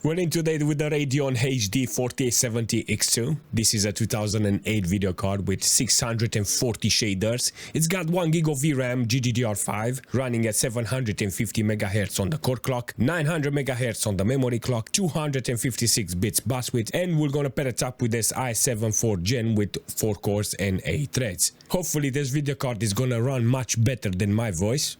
Running today with the Radeon HD 4870 X2. This is a 2008 video card with 640 shaders. It's got 1 GB of VRAM, GDDR5, running at 750 MHz on the core clock, 900 MHz on the memory clock, 256 bits bus width, and we're gonna pair it up with this i7 4th Gen with 4 cores and 8 threads. Hopefully this video card is gonna run much better than my voice.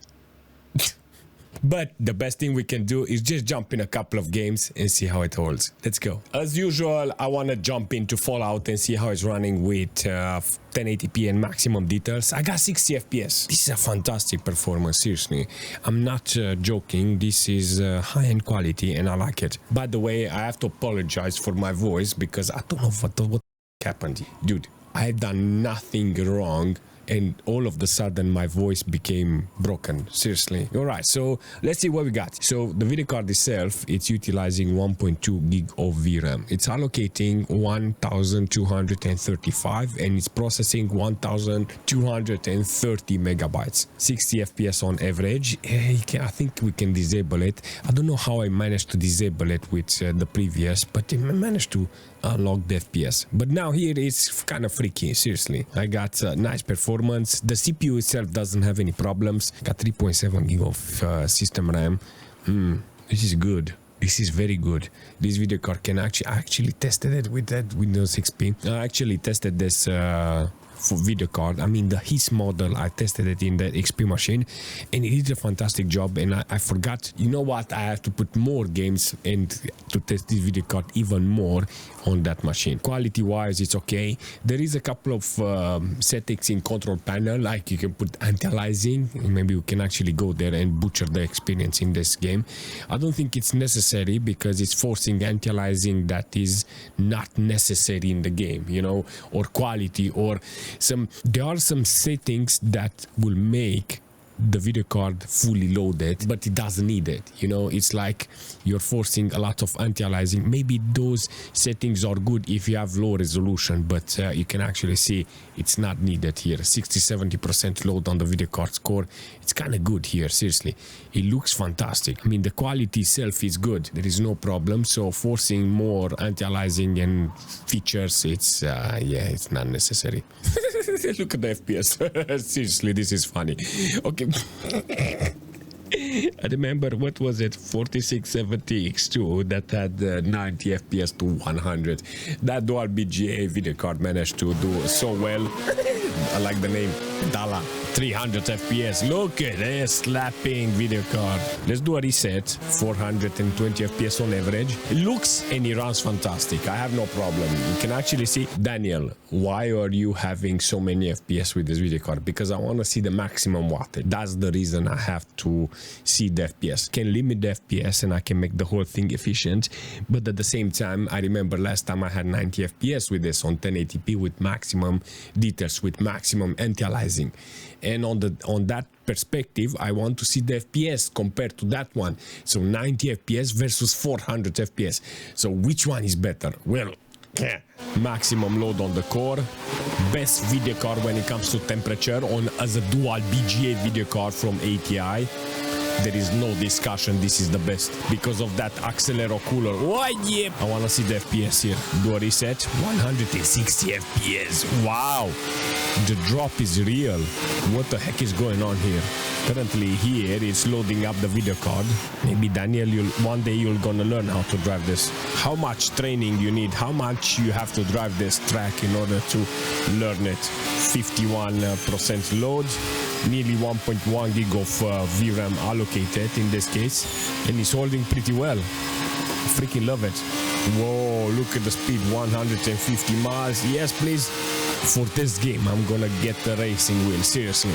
But the best thing we can do is just jump in a couple of games and see how it holds. Let's go. As usual, I want to jump into Fallout and see how it's running with 1080p and maximum details. I got 60 FPS. This is a fantastic performance, seriously. I'm not joking. This is high-end quality and I like it. By the way, I have to apologize for my voice because I don't know what happened. Dude, I've done nothing wrong. And all of a sudden my voice became broken, seriously. All right, so let's see what we got. So the video card itself, it's utilizing 1.2 gig of VRAM. It's allocating 1235 and it's processing 1230 megabytes. 60 FPS on average. I think we can disable it. I don't know how I managed to disable it with the previous, but I managed to unlock the FPS. But now here it's kind of freaky, seriously. I got nice performance. The CPU itself doesn't have any problems. Got 3.7 gig of system RAM. This is good. This is very good. This video card can actually tested it with that Windows XP. I actually tested this for video card. I mean his model, I tested it in the XP machine and it did a fantastic job. And I forgot, you know what, I have to put more games and to test this video card even more on that machine. Quality wise, it's okay. There is a couple of settings in control panel, like you can put anti-aliasing. Maybe we can actually go there and butcher the experience in this game. I don't think it's necessary because it's forcing anti-aliasing that is not necessary in the game, you know, or quality, or there are some settings that will make the video card fully loaded, but it doesn't need it, you know. It's like you're forcing a lot of anti-aliasing. Maybe those settings are good if you have low resolution, but you can actually see it's not needed here. 60-70% load on the video card score. It's kind of good here, seriously. It looks fantastic. I mean, the quality itself is good, there is no problem. So forcing more anti-aliasing and features, it's yeah, it's not necessary. Look at the FPS. Seriously, this is funny. Okay. I remember, what was it, 4670 X2 that had 90 FPS to 100. That dual BGA video card managed to do so well. I like the name, Dala. 300 FPS. Look at this slapping video card. Let's do a reset. 420 FPS on average. It looks and it runs fantastic. I have no problem. You can actually see, Daniel, why are you having so many FPS with this video card? Because I want to see the maximum wattage. That's the reason I have to see the FPS. Can limit the FPS and I can make the whole thing efficient. But at the same time, I remember last time I had 90 FPS with this on 1080p with maximum details, with maximum anti-aliasing. And on that perspective, I want to see the FPS compared to that one. So 90 FPS versus 400 FPS. So which one is better? Well, maximum load on the core, best video card when it comes to temperature on as a dual BGA video card from ATI. There is no discussion, this is the best because of that Accelero cooler. Oh yeah! I want to see the FPS here. Do a reset. 160 FPS. Wow! The drop is real. What the heck is going on here? Currently here it's loading up the video card. Maybe Daniel, one day you're gonna learn how to drive this. How much training you need? How much you have to drive this track in order to learn it? 51% load. Nearly 1.1 gig of VRAM allocated in this case, and it's holding pretty well. Freaking love it. Whoa, look at the speed, 150 miles. Yes, please. For this game, I'm gonna get the racing wheel, seriously.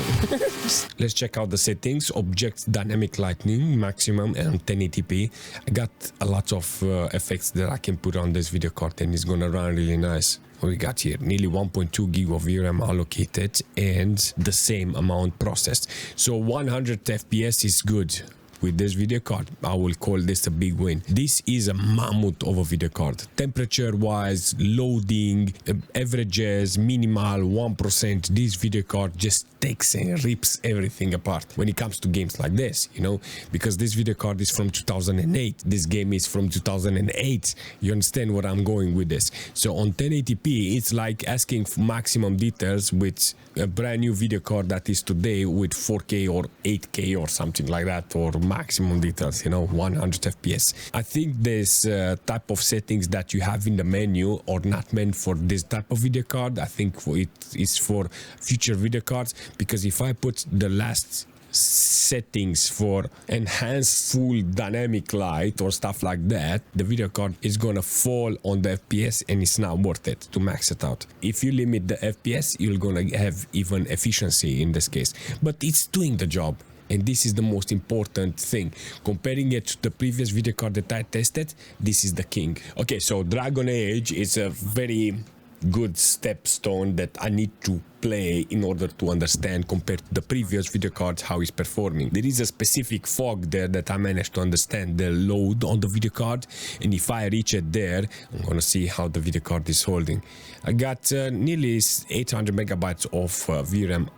Let's check out the settings. Object dynamic lighting, maximum and 1080p. I got a lot of effects that I can put on this video card and it's gonna run really nice. What we got here? Nearly 1.2 gig of VRAM allocated and the same amount processed. So 100 FPS is good. with this video card, I will call this a big win. This is a mammoth of a video card. Temperature wise, loading, averages, minimal, 1%. This video card just takes and rips everything apart when it comes to games like this, you know, because this video card is from 2008. This game is from 2008. You understand where I'm going with this? So on 1080p, it's like asking for maximum details with a brand new video card that is today with 4K or 8K or something like that, or maximum details, you know, 100 FPS. I think this type of settings that you have in the menu are not meant for this type of video card. I think it is for future video cards, because if I put the last settings for enhanced full dynamic light or stuff like that, the video card is gonna fall on the FPS and it's not worth it to max it out. If you limit the FPS, you're gonna have even efficiency in this case, but it's doing the job. And this is the most important thing. Comparing it to the previous video card that I tested, this is the king. Okay, so Dragon Age is a very good stepstone that I need to play in order to understand, compared to the previous video cards, how it's performing. There is a specific fog there that I managed to understand the load on the video card, and if I reach it there, I'm gonna see how the video card is holding. I got nearly 800 megabytes of VRAM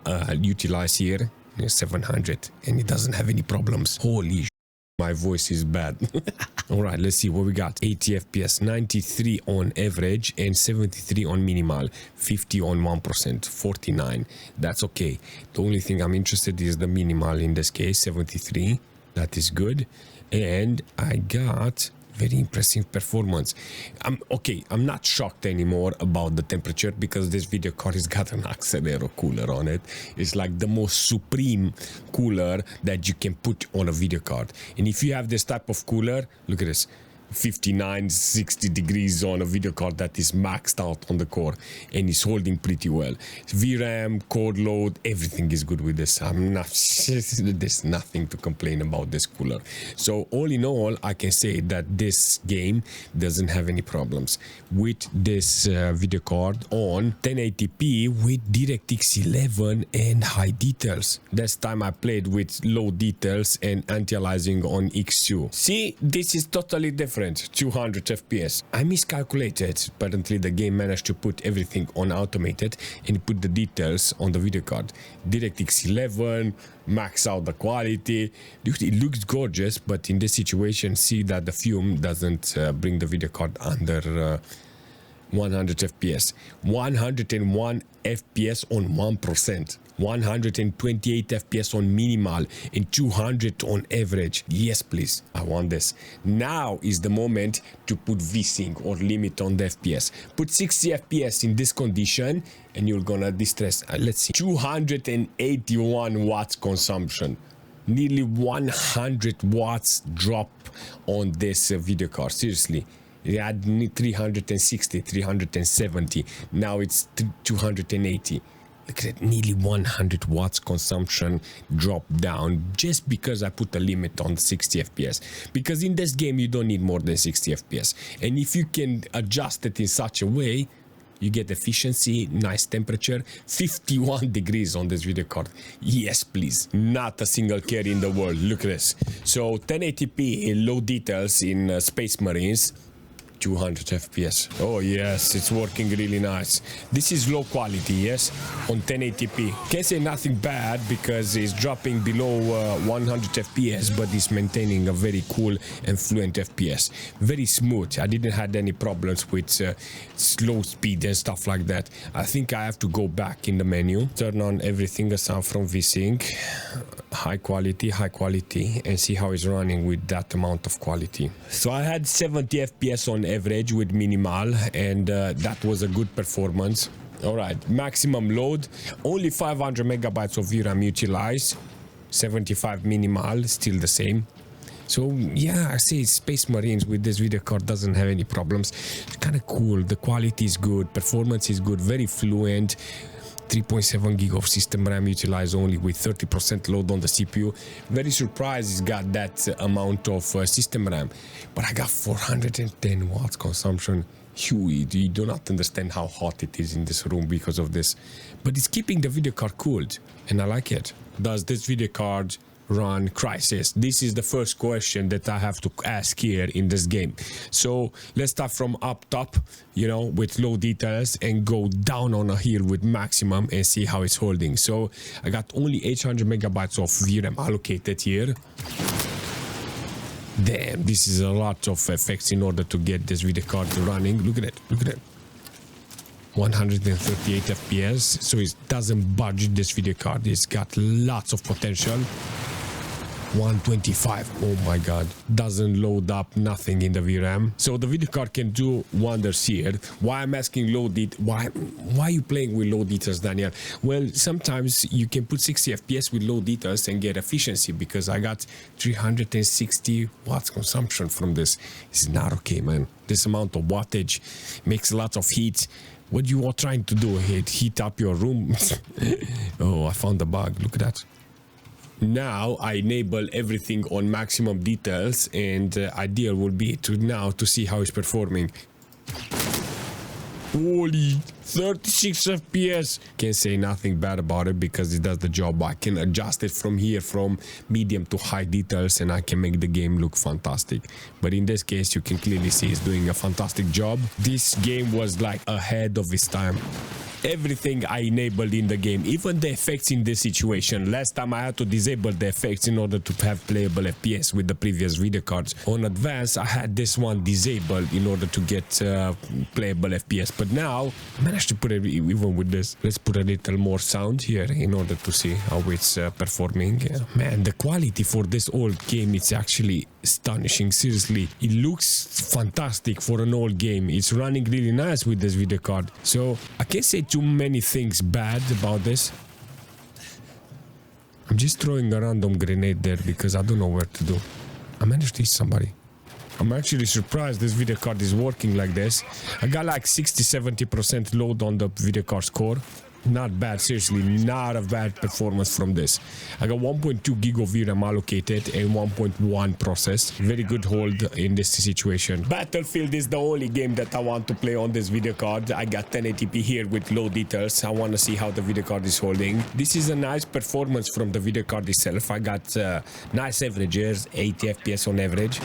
utilized here, 700, and it doesn't have any problems. Holy sh**, my voice is bad. All right, let's see what we got. 80 FPS, 93 on average and 73 on minimal, 50 on 1%, 49. That's okay. The only thing I'm interested in is the minimal in this case, 73. That is good. And I got very impressive performance. I'm not shocked anymore about the temperature, because this video card has got an Accelero cooler on it. It's like the most supreme cooler that you can put on a video card. And if you have this type of cooler, look at this, 59, 60 degrees on a video card that is maxed out on the core and is holding pretty well. VRAM, core load, everything is good with this. There's nothing to complain about this cooler. So all in all, I can say that this game doesn't have any problems with this video card on 1080p with DirectX 11 and high details. This time I played with low details and anti-aliasing on X2. See, this is totally different. 200 FPS. I miscalculated. Apparently the game managed to put everything on automated and put the details on the video card. DirectX 11, max out the quality. It looks gorgeous, but in this situation, see that the fume doesn't bring the video card under 100 FPS. 101 FPS on 1%. 128 FPS on minimal and 200 on average. Yes, please. I want this. Now is the moment to put VSync or limit on the FPS. Put 60 FPS in this condition and you're gonna distress. Let's see. 281 watts consumption. Nearly 100 watts drop on this video card. Seriously. It had 360, 370. Now it's 280. Look at that, nearly 100 watts consumption drop down just because I put a limit on 60 FPS. Because in this game, you don't need more than 60 FPS. And if you can adjust it in such a way, you get efficiency, nice temperature, 51 degrees on this video card. Yes, please. Not a single care in the world. Look at this. So 1080p, low details in Space Marines. 200 FPS. Oh yes, it's working really nice. This is low quality, yes, on 1080p. Can't say nothing bad because it's dropping below 100 FPS, but it's maintaining a very cool and fluent FPS. Very smooth. I didn't have any problems with slow speed and stuff like that. I think I have to go back in the menu, turn on everything aside from VSync, high quality, and see how it's running with that amount of quality. So I had 70 FPS on average with minimal, and that was a good performance. All right, maximum load, only 500 megabytes of VRAM utilized, 75 minimal, still the same. So yeah, I say Space Marines with this video card doesn't have any problems. It's kind of cool. The quality is good, performance is good, very fluent. 3.7 gig of system RAM utilized only with 30% load on the CPU. Very surprised it's got that amount of system RAM, but I got 410 watts consumption. You do not understand how hot it is in this room because of this, but it's keeping the video card cooled and I like it. Does this video card run Crysis? This is the first question that I have to ask here in this game. So let's start from up top, you know, with low details, and go down on a hill with maximum and see how it's holding. So I got only 800 megabytes of VRAM allocated here. Damn, this is a lot of effects in order to get this video card running. Look at it, look at it. 138 FPS, so it doesn't budge this video card. It's got lots of potential. 125, oh my god, doesn't load up nothing in the VRAM. So the video card can do wonders here. Why I'm asking low why are you playing with low details, Daniel? Well, sometimes you can put 60 FPS with low details and get efficiency, because I got 360 watts consumption from this. It's not okay, man. This amount of wattage makes a lot of heat. What you are trying to do, heat up your room? Oh, I found the bug, look at that. Now I enable everything on maximum details, and ideal would be to see how it's performing. Holy 36 FPS. Can't say nothing bad about it because it does the job. I can adjust it from here from medium to high details, and I can make the game look fantastic. But in this case, you can clearly see it's doing a fantastic job. This game was like ahead of its time. Everything I enabled in the game, even the effects in this situation. Last time I had to disable the effects in order to have playable FPS with the previous video cards. On advanced, I had this one disabled in order to get playable FPS. But now I managed to put it even with this. Let's put a little more sound here in order to see how it's performing. Man, the quality for this old game is actually astonishing. Seriously, it looks fantastic for an old game. It's running really nice with this video card. So I can't say too many things bad about this. I'm just throwing a random grenade there because I don't know where to do. I managed to hit somebody. I'm actually surprised this video card is working like this. I got like 60-70% load on the video card's core. Not bad, seriously, not a bad performance from this. I got 1.2 gig of VRAM allocated and 1.1 processed. Very good hold in this situation. Battlefield is the only game that I want to play on this video card. I got 1080p here with low details. I want to see how the video card is holding. This is a nice performance from the video card itself. I got nice averages, 80 FPS on average.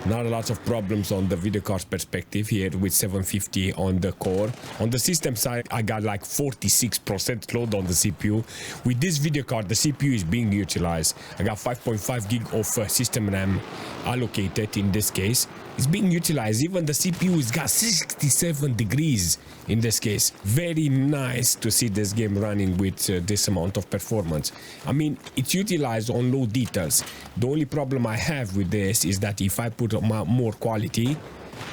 Not a lot of problems on the video card's perspective here with 750 on the core. On the system side, I got like 46% load on the CPU. With this video card, the CPU is being utilized. I got 5.5 gig of system RAM allocated in this case. It's being utilized. Even the CPU has got 67 degrees in this case. Very nice to see this game running with this amount of performance. I mean, it's utilized on low details. The only problem I have with this is that if I put more quality,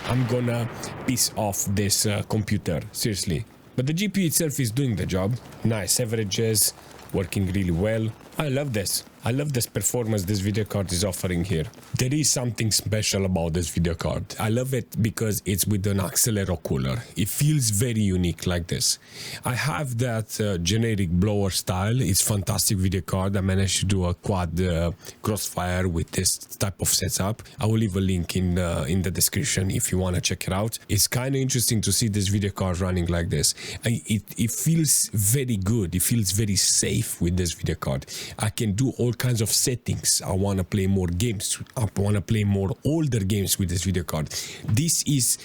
I'm gonna piss off this computer, seriously. But the GPU itself is doing the job. Nice averages, working really well. I love this. I love this performance this video card is offering here. There is something special about this video card. I love it because it's with an Accelero cooler. It feels very unique like this. I have that generic blower style. It's fantastic video card. I managed to do a quad crossfire with this type of setup. I will leave a link in the description if you want to check it out. It's kind of interesting to see this video card running like this. It feels very good. It feels very safe with this video card. I can do all kinds of settings. I want to play more games. I want to play more older games with this video card. This is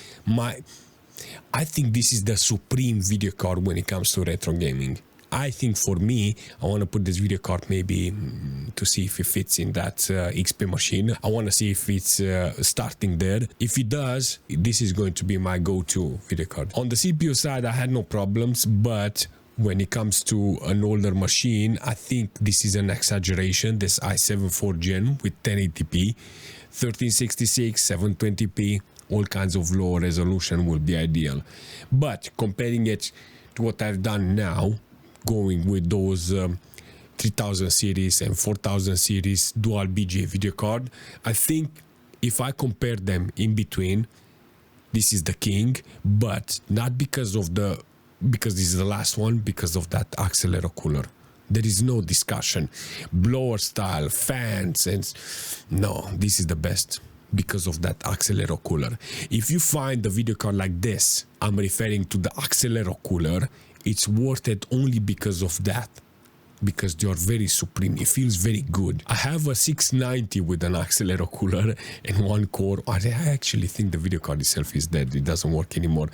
I think this is the supreme video card when it comes to retro gaming. I think for me, I want to put this video card maybe to see if it fits in that XP machine. I want to see if it's starting there. If it does, this is going to be my go-to video card. On the CPU side, I had no problems, but when it comes to an older machine, I think this is an exaggeration. This i7 4th Gen with 1080p, 1366, 720p, all kinds of low resolution will be ideal. But comparing it to what I've done now, going with those 3000 series and 4000 series dual BGA video card, I think if I compare them in between, this is the king, but not because this is the last one, because of that Accelero cooler. There is no discussion. Blower style, fans, and no, this is the best because of that Accelero cooler. If you find the video card like this, I'm referring to the Accelero cooler, it's worth it only because of that. because they are very supreme. It feels very good. I have a 690 with an Accelero cooler and one core. I actually think the video card itself is dead. It doesn't work anymore.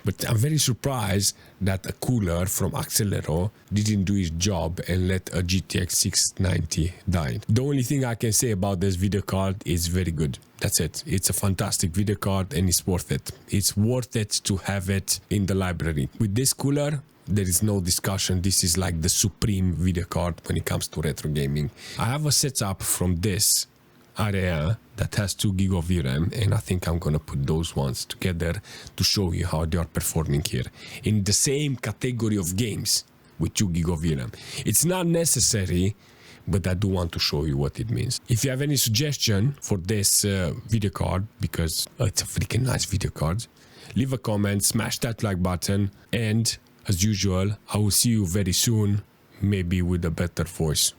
But I'm very surprised that a cooler from Accelero didn't do its job and let a GTX 690 die. The only thing I can say about this video card is very good. That's it. It's a fantastic video card and it's worth it. It's worth it to have it in the library. With this cooler, there is no discussion. This is like the supreme video card when it comes to retro gaming. I have a setup from this Radeon that has 2 GB of VRAM, and I think I'm gonna put those ones together to show you how they are performing here in the same category of games with 2 GB of VRAM. It's not necessary, but I do want to show you what it means. If you have any suggestion for this video card, because it's a freaking nice video card, leave a comment, smash that like button, and as usual, I will see you very soon, maybe with a better voice.